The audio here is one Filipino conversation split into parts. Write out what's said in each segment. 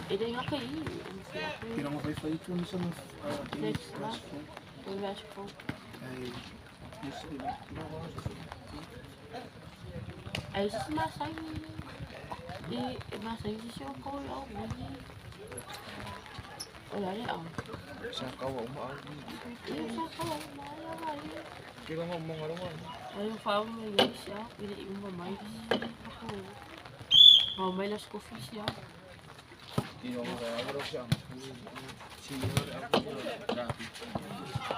Ele não caiu. Tira uma vez foi tudo isso no Eu acho que aí se massagem e massagem se eu colo olha aí ó. Sa kawa umaag. Yung sa kawan Kaya nga mga rawan. ay yung fao may yung siya pili yung mamay ako mamay las coffee siya Tino nga raw siya. Senior ako dati.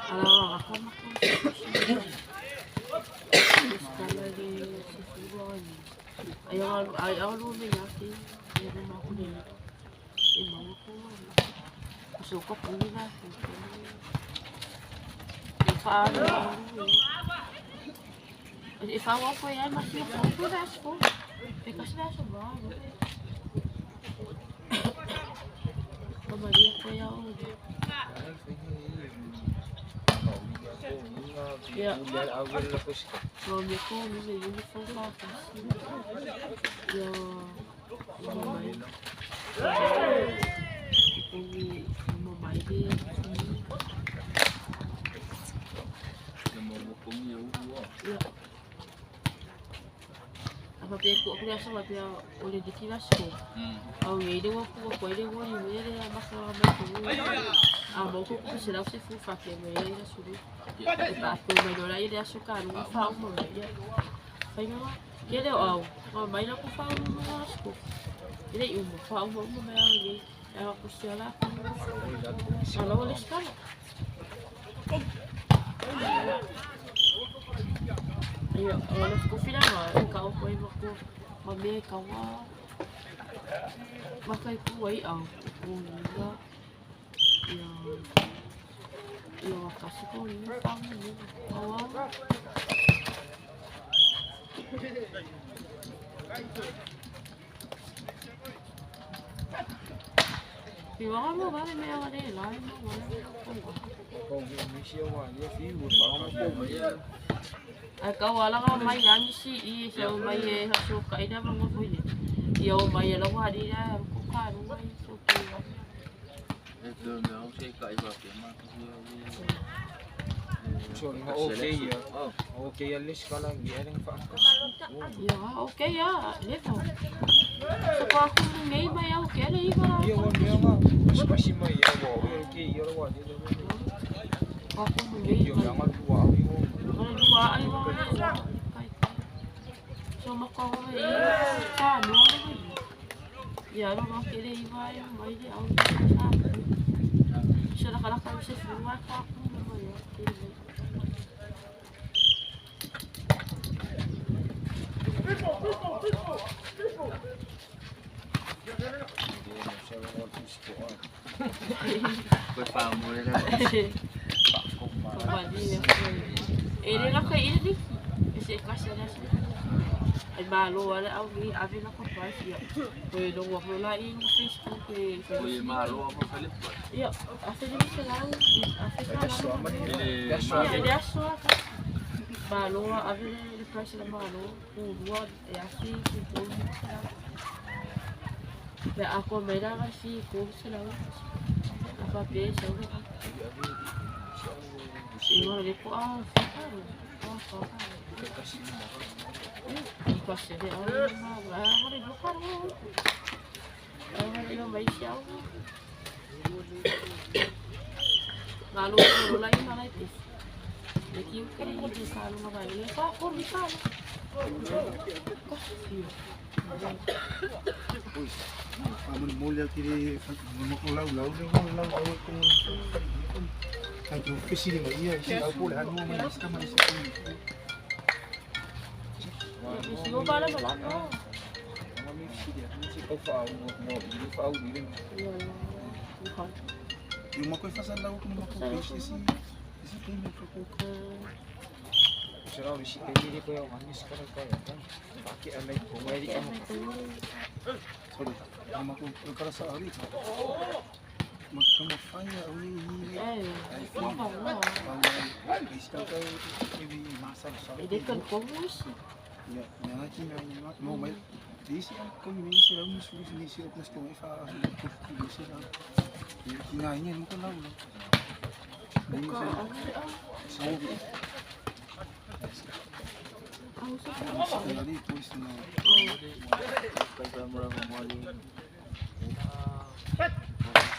ala ako Estaba de Sifugón. Ayaw lumin natin. Meron ako nila. Mga ko. Gusto ko po nila. Ipaano ako. Ipawa ko yan. Masip ako po nas ko. Pikas na sa bago. Pamaliyak ko yan. Ya, udah awal lepas. Mami ko, may uniform lakas. Ya, mamay. Mamay din. Ya. Apa ko aku rasa mapia oleh dikilas ko. Ini aku pwede ko ni mere makakama ko. Mau ko sila se fufa ke mere ya suru. Aku melhor aí de açúcar, não falo mano. Foi não. Ele ó, mas não ko falo no asco. Ele um falo mo mo aí. Ela costela. Sala olha escala. Ayo, olha ficou filha agora. O carro foi mo mami kawa. Makai ko ay ang una. Yung kasi ko yung pangin kawawa. Iwan mo ba may mga nila? Kung may siya wali, fiyo pa ako mo. Ay kawala ka may yan si so may hasuka ina mga pwede. Yo may lawa di na ko ka no may suki. Ito na ako siya kaiba kaya So, okay ya. Okay ya, list ka lang. Giyaring paangkas. Ya, okay ya. Leto. So pa ako ngay may okay na iba. Iya, wala nga. Mas kasi may yawa. Okay, yawa. Ako ngay. Iya, nga luwa. Dua ay wala. So makawa ay sa no. Ya, no makire iba yung may di out sa. Siya nakalakay sa fuwa ka ako naman yun. Berpamor na. Ele na kay ini kasi kasi na siya. Ay malo wala ako abi na ko twice ya. Pwede wag mo lain sa Facebook eh. Uy, mahalo ako palit ba? Ya, asa din siya lang. Asa lang. Ele aso. Malo abi na price na malo. Uwa ya si ko. Be ako may lang si ko sila. Apa pesa? Iwan lagi ko Kasi di ako rin lupa mo. Ayaw rin yung may siyaw. Lalo ko wala yung malapis. Nakiyo ka rin yung disalo na ba? Yung pa ako, disalo. Amun mulya kiri makulau-lau dia makulau awal kung ay yung kasi ni iya siya ako lahat mo man sa man sa Sigo ba na wala no? Mga mix dia. Si kau faaw mo. Hindi faaw din. yung makoy fasan law kung makoy si payment ko Sarap si kay ko yung anis ka kaya. Bakit alay ko may di ka mo. sorry ama ko para sa ari magkamafaya uli Ay, iPhone iska kay ibi masal sa hindi kan ko mo siya. ya na chi na mo may Dice, como me dice, vamos a subir esse eu mas com ifa, dice lá. Kinain yan mo lang. Buka, Sabi. ang usap ko. Lagi post na. Kasama lang ang mali.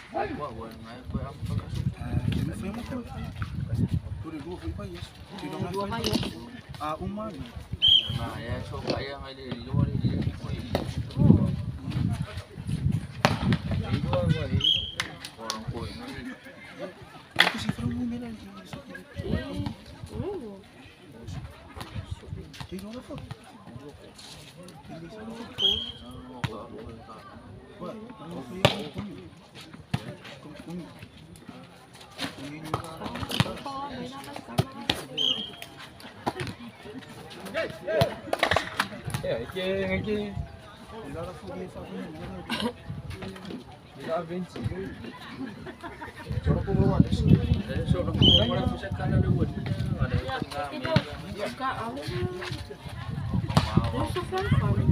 Wah, ngayon ko ang pag-asok. Yan foi mo ko. Puro dua foi pa yes. Tino na Dua foi. kayo. Umano. Nah, ya so kaya nga di luar di ko Oo. orang ko na Ito si Fro mo nila. Oo. Tino na po. ano ka Wah, ano ko yan? Kung yun yung Oo, may nakasama. Aqui. Lara po yung sa akin. Kita benci. Cara ko gawa des. so na ko wala ko sa kana luwad ada Ya, nga ito. Buka, ano na. mau There's a friend card.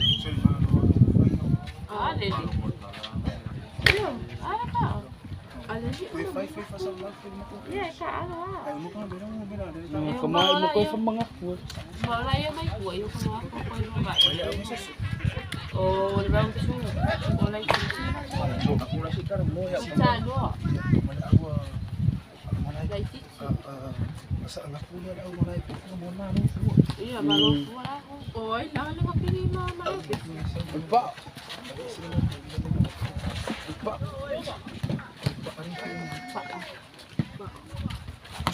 Ah, Lady. Ayun, ano ka? Allergy. Foi fai sa live film ko. Yeah, ka, ano Ay mo ka bilang mo bilang. Kumain mo ko sa mga food. Wala yung may kuha, yung kumuha ko ko yung babae. Wala ako sa O, round 2. Wala yung Ako na si Carmo ya. si Chano. Malawa. Like it. Masa anak ko na daw malay ko mo na mo. Iya, malo wala ko. Oy, lang lang pili mo malapit. Ba. Pa.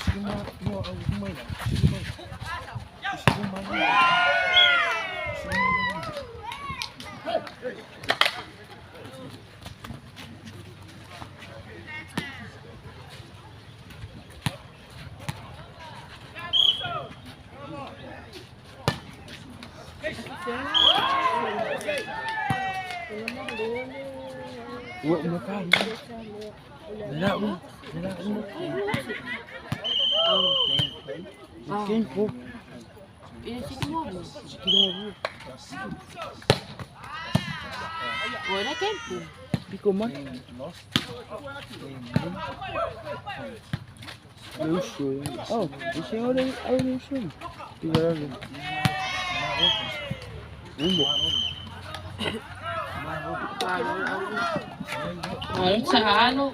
Sige mo ang umay na. Sige mo. Wa mo ka. Wala mo. Wala mo. Ah, King po. ini sini mo. Wala tempo. Piko man. Lucio. Oh, isi orang Lucio. Tinggal lagi. Umbo. Ayun sa ano.